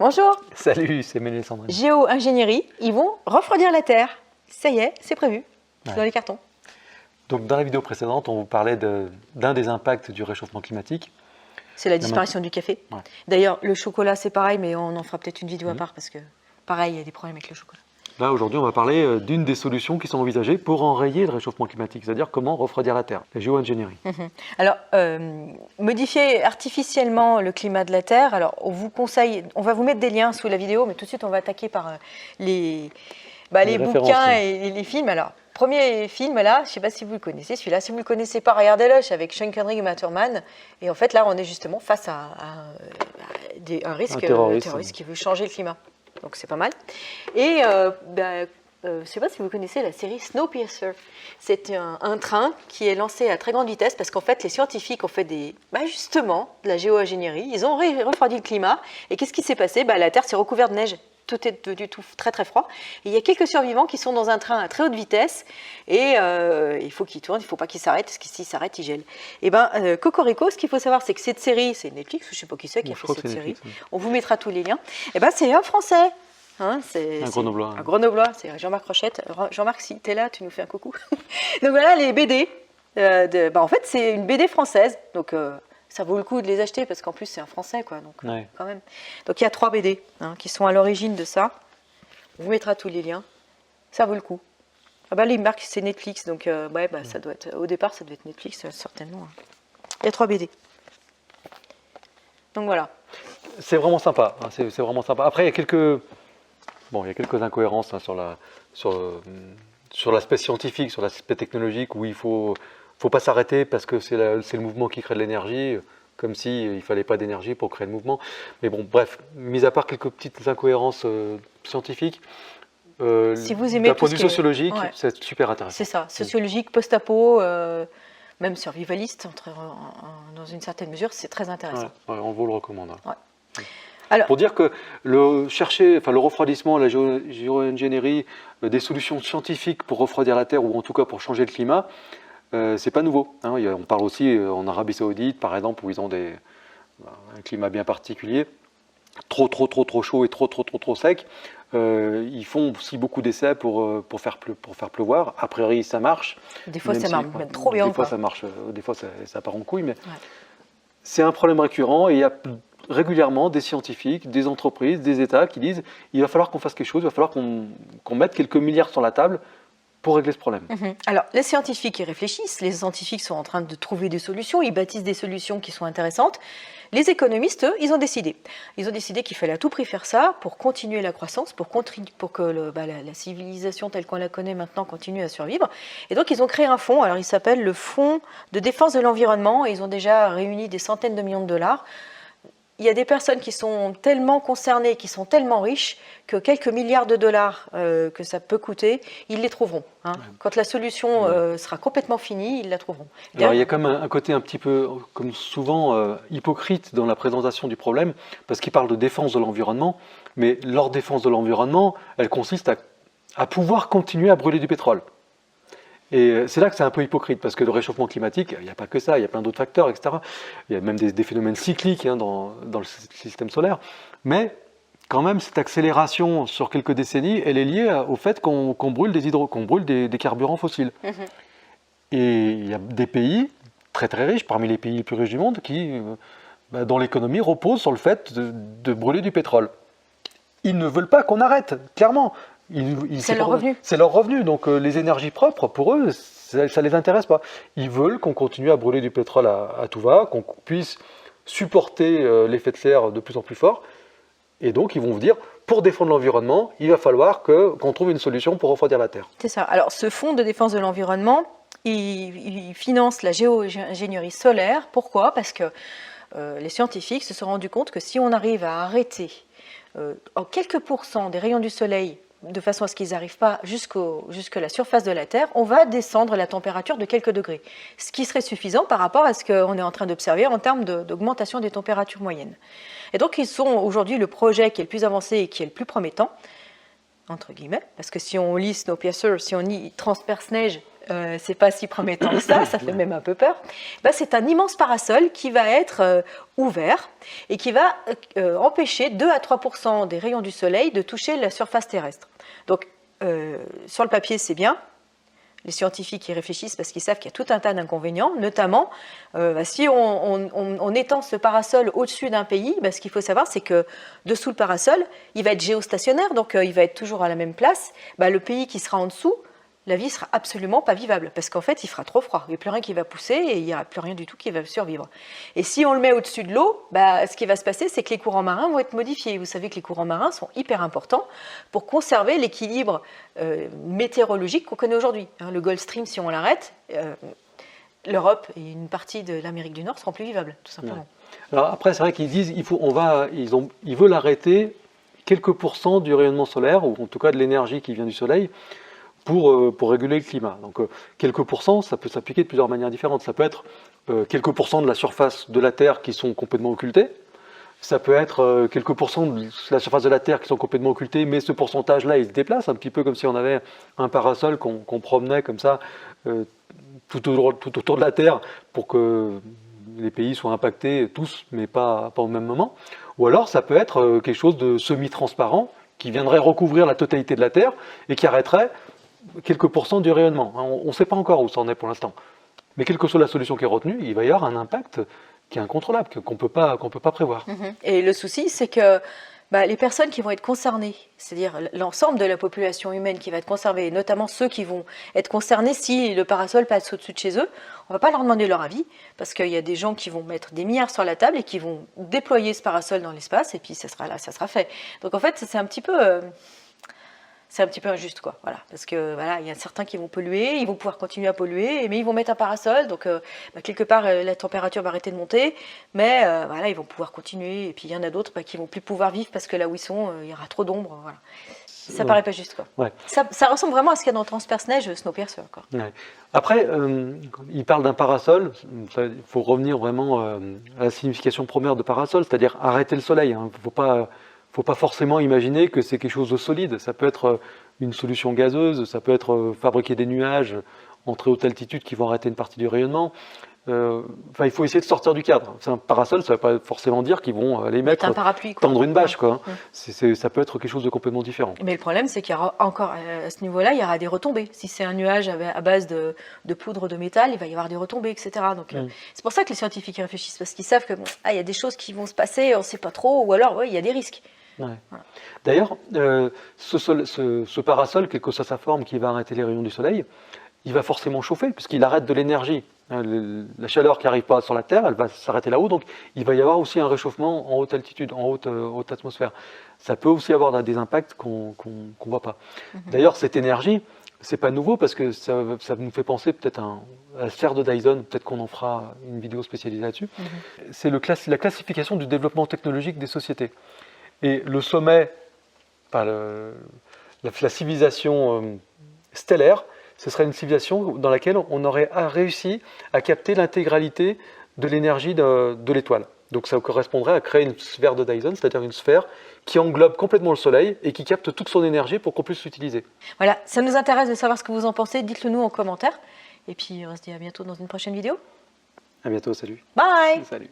Bonjour. Salut, c'est Mélie Sandrine. Géo-ingénierie, ils vont refroidir la Terre. Ça y est, c'est prévu. C'est dans les cartons. Donc, dans la vidéo précédente, on vous parlait d'un des impacts du réchauffement climatique. C'est la disparition du café. Ouais. D'ailleurs, le chocolat, c'est pareil, mais on en fera peut-être une vidéo à part parce que, pareil, il y a des problèmes avec le chocolat. Là, aujourd'hui, on va parler d'une des solutions qui sont envisagées pour enrayer le réchauffement climatique, c'est-à-dire comment refroidir la Terre, la géo-ingénierie. Alors, modifier artificiellement le climat de la Terre, alors on vous conseille, on va vous mettre des liens sous la vidéo, mais tout de suite, on va attaquer par les bouquins et les films. Alors, premier film, là, je ne sais pas si vous le connaissez, celui-là. Si vous ne le connaissez pas, regardez-le, c'est avec Sean Connery et Matterman. Et en fait, là, on est justement face à un risque terroriste qui veut changer le climat. Donc, c'est pas mal. Et je ne sais pas si vous connaissez la série Snowpiercer. C'est un train qui est lancé à très grande vitesse parce qu'en fait, les scientifiques ont fait justement de la géo-ingénierie. Ils ont refroidi le climat. Et qu'est-ce qui s'est passé? La Terre s'est recouverte de neige. Tout est devenu très très froid. Et il y a quelques survivants qui sont dans un train à très haute vitesse et il faut qu'ils tournent, il ne faut pas qu'ils s'arrêtent parce que s'ils s'arrêtent, ils gèlent. Et Cocorico, ce qu'il faut savoir, c'est que cette série, c'est Netflix, je ne sais pas qui c'est qui a fait cette série. On vous mettra tous les liens. Et c'est un Français. C'est un Grenoblois. Un Grenoblois, c'est Jean-Marc Rochette. Jean-Marc, si tu es là, tu nous fais un coucou. Donc voilà les BD. En fait, c'est une BD française. Donc ça vaut le coup de les acheter parce qu'en plus c'est un français quoi, donc quand même. Donc il y a 3 BD qui sont à l'origine de ça. On vous mettra tous les liens. Ça vaut le coup. Les marques c'est Netflix, donc ça doit être. Au départ ça devait être Netflix certainement. Il y a 3 BD. Donc voilà. C'est vraiment sympa. C'est vraiment sympa. Après il y a quelques incohérences sur l'aspect scientifique, sur l'aspect technologique où il faut pas s'arrêter parce que c'est le mouvement qui crée de l'énergie, comme s'il ne fallait pas d'énergie pour créer le mouvement. Mais bon, bref, mis à part quelques petites incohérences scientifiques, si vous aimez d'un point de vue sociologique, c'est super intéressant. C'est ça, sociologique, post-apo, même survivaliste, dans une certaine mesure, c'est très intéressant. On vous le recommande. Alors, pour dire que le refroidissement, la géo-ingénierie, des solutions scientifiques pour refroidir la Terre ou en tout cas pour changer le climat, c'est pas nouveau. On parle aussi en Arabie Saoudite, par exemple, où ils ont un climat bien particulier, trop chaud et trop sec. Ils font aussi beaucoup d'essais pour faire pleuvoir. A priori, ça marche. Des fois, ça marche même trop bien. Des fois, ça marche. Des fois, ça part en couille. Mais c'est un problème récurrent et il y a régulièrement des scientifiques, des entreprises, des États qui disent il va falloir qu'on fasse quelque chose, il va falloir qu'on mette quelques milliards sur la table pour régler ce problème. Alors, les scientifiques y réfléchissent, les scientifiques sont en train de trouver des solutions, ils bâtissent des solutions qui sont intéressantes. Les économistes, eux, ils ont décidé. Ils ont décidé qu'il fallait à tout prix faire ça pour continuer la croissance, pour que la civilisation telle qu'on la connaît maintenant continue à survivre. Et donc, ils ont créé un fonds, alors il s'appelle le Fonds de défense de l'environnement, et ils ont déjà réuni des centaines de millions de dollars. Il y a des personnes qui sont tellement concernées, qui sont tellement riches, que quelques milliards de dollars que ça peut coûter, ils les trouveront. Quand la solution sera complètement finie, ils la trouveront. Alors, il y a quand même un côté un petit peu, comme souvent, hypocrite dans la présentation du problème, parce qu'ils parlent de défense de l'environnement, mais leur défense de l'environnement, elle consiste à pouvoir continuer à brûler du pétrole. Et c'est là que c'est un peu hypocrite, parce que le réchauffement climatique, il n'y a pas que ça, il y a plein d'autres facteurs, etc. Il y a même des phénomènes cycliques dans le système solaire. Mais quand même, cette accélération sur quelques décennies, elle est liée au fait qu'on brûle des carburants fossiles. Et il y a des pays très très riches, parmi les pays les plus riches du monde, dont l'économie repose sur le fait de brûler du pétrole. Ils ne veulent pas qu'on arrête, clairement. C'est leur revenu. C'est leur revenu. Donc les énergies propres, pour eux, ça ne les intéresse pas. Ils veulent qu'on continue à brûler du pétrole à tout va, qu'on puisse supporter l'effet de serre de plus en plus fort. Et donc ils vont vous dire, pour défendre l'environnement, il va falloir qu'on trouve une solution pour refroidir la Terre. C'est ça. Alors ce fonds de défense de l'environnement, il finance la géo-ingénierie solaire. Pourquoi? Parce que les scientifiques se sont rendus compte que si on arrive à arrêter en quelques pourcents des rayons du soleil de façon à ce qu'ils n'arrivent pas jusqu'à la surface de la Terre, on va descendre la température de quelques degrés. Ce qui serait suffisant par rapport à ce qu'on est en train d'observer en termes d'augmentation des températures moyennes. Et donc, ils sont aujourd'hui le projet qui est le plus avancé et qui est le plus promettant. entre guillemets, parce que si on lit Snowpiercer, si on lit transperce-neige, c'est pas si promettant que ça fait même un peu peur. C'est un immense parasol qui va être ouvert et qui va empêcher 2 à 3% des rayons du soleil de toucher la surface terrestre. Donc, sur le papier, c'est bien. Les scientifiques y réfléchissent parce qu'ils savent qu'il y a tout un tas d'inconvénients, notamment si on étend ce parasol au-dessus d'un pays, ce qu'il faut savoir, c'est que dessous le parasol, il va être géostationnaire, donc il va être toujours à la même place. Le pays qui sera en dessous, la vie sera absolument pas vivable, parce qu'en fait, il fera trop froid. Il n'y a plus rien qui va pousser et il n'y aura plus rien du tout qui va survivre. Et si on le met au-dessus de l'eau, ce qui va se passer, c'est que les courants marins vont être modifiés. Vous savez que les courants marins sont hyper importants pour conserver l'équilibre météorologique qu'on connaît aujourd'hui. Le Gulf Stream, si on l'arrête, l'Europe et une partie de l'Amérique du Nord seront plus vivables, tout simplement. Ouais. Alors après, c'est vrai qu'ils disent ils veulent arrêter quelques pourcents du rayonnement solaire, ou en tout cas de l'énergie qui vient du soleil, pour réguler le climat. Donc quelques pourcents, ça peut s'appliquer de plusieurs manières différentes. Ça peut être quelques pourcents de la surface de la Terre qui sont complètement occultés. Ça peut être quelques pourcents de la surface de la Terre qui sont complètement occultés, mais ce pourcentage-là, il se déplace, un petit peu comme si on avait un parasol qu'on promenait comme ça tout autour de la Terre pour que les pays soient impactés tous, mais pas au même moment. Ou alors ça peut être quelque chose de semi-transparent qui viendrait recouvrir la totalité de la Terre et qui arrêterait quelques pourcents du rayonnement. On ne sait pas encore où ça en est pour l'instant. Mais quelle que soit la solution qui est retenue, il va y avoir un impact qui est incontrôlable, qu'on ne peut pas prévoir. Et le souci, c'est que les personnes qui vont être concernées, c'est-à-dire l'ensemble de la population humaine qui va être concernée, et notamment ceux qui vont être concernés si le parasol passe au-dessus de chez eux, on ne va pas leur demander leur avis, parce qu'il y a des gens qui vont mettre des milliards sur la table et qui vont déployer ce parasol dans l'espace, et puis ça sera fait. Donc en fait, c'est un petit peu... c'est un petit peu injuste, quoi. Voilà, parce que il y a certains qui vont polluer, ils vont pouvoir continuer à polluer, mais ils vont mettre un parasol, donc quelque part la température va arrêter de monter, mais ils vont pouvoir continuer. Et puis il y en a d'autres qui vont plus pouvoir vivre parce que là où ils sont, il y aura trop d'ombre. Voilà. Ça paraît pas juste, quoi. Ouais. Ça ressemble vraiment à ce qu'il y a dans Transperce-Neige, Snowpiercer, quoi. Ouais. Après, il parle d'un parasol. Il faut revenir vraiment à la signification première de parasol, c'est-à-dire arrêter le soleil. Il ne faut pas forcément imaginer que c'est quelque chose de solide. Ça peut être une solution gazeuse, ça peut être fabriquer des nuages en très haute altitude qui vont arrêter une partie du rayonnement. Il faut essayer de sortir du cadre. C'est un parasol, ça ne veut pas forcément dire qu'ils vont aller mettre un parapluie, quoi. Tendre une bâche, quoi. Ça peut être quelque chose de complètement différent. Mais le problème, c'est qu'il y aura encore, à ce niveau-là, il y aura des retombées. Si c'est un nuage à base de poudre de métal, il va y avoir des retombées, etc. Donc c'est pour ça que les scientifiques y réfléchissent, parce qu'ils savent que il y a des choses qui vont se passer, on ne sait pas trop, ou alors il y a des risques. Ouais. Voilà. D'ailleurs, ce parasol, quelle que soit sa forme, qui va arrêter les rayons du soleil, il va forcément chauffer, puisqu'il arrête de l'énergie. La chaleur qui n'arrive pas sur la Terre, elle va s'arrêter là-haut, donc il va y avoir aussi un réchauffement en haute altitude, en haute atmosphère. Ça peut aussi avoir des impacts qu'on ne voit pas. D'ailleurs, cette énergie, c'est pas nouveau, parce que ça nous fait penser peut-être à la sphère de Dyson, peut-être qu'on en fera une vidéo spécialisée là-dessus. C'est la classification du développement technologique des sociétés. Et le sommet, la civilisation stellaire, ce serait une civilisation dans laquelle on aurait réussi à capter l'intégralité de l'énergie de l'étoile. Donc ça correspondrait à créer une sphère de Dyson, c'est-à-dire une sphère qui englobe complètement le Soleil et qui capte toute son énergie pour qu'on puisse l'utiliser. Voilà, ça nous intéresse de savoir ce que vous en pensez, dites-le nous en commentaire. Et puis on se dit à bientôt dans une prochaine vidéo. À bientôt, salut. Bye. Salut.